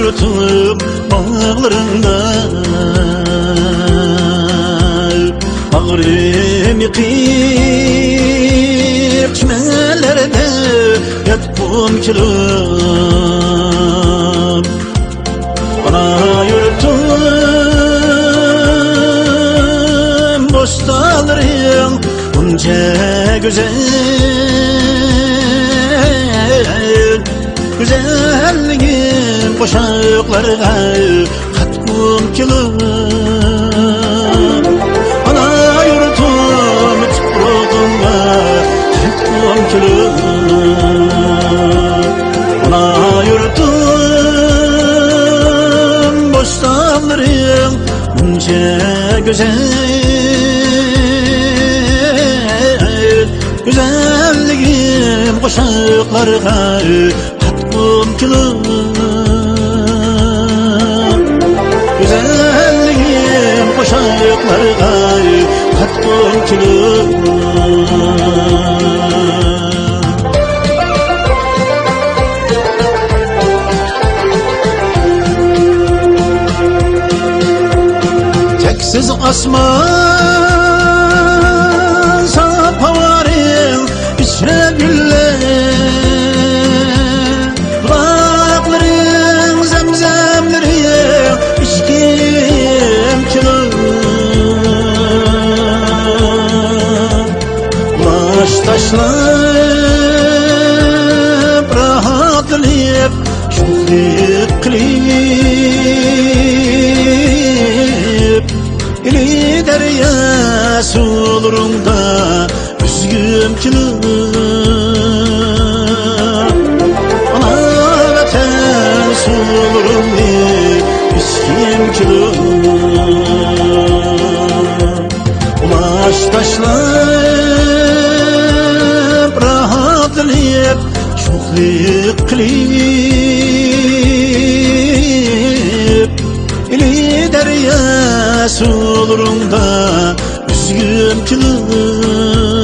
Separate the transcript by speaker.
Speaker 1: yurtum bağlarında Ağrım yıkıp çimenlerde yatıp kilum Ana yurtum bostanlarım bunca güzelliğin boşaklarına katkım kilum Ana yurtum tuprağıma katkım kilum Ana yurtum bostanlarım bunca güzelliğim koşaklarına katkım kilum Güzelliğim koşaklarına katkım kilum Teksiz asman sap havarim içre güller Kulakların zemzemleri içkim kilum Baş taşlayıp rahatlayıp şükür kılıp İli derya sularında üzgüm kilum Ana vatan sularını üzgüm kilum Ulaş taşlayıp rahatlayıp şükür kılıp İli derya sularında üzgüm kilum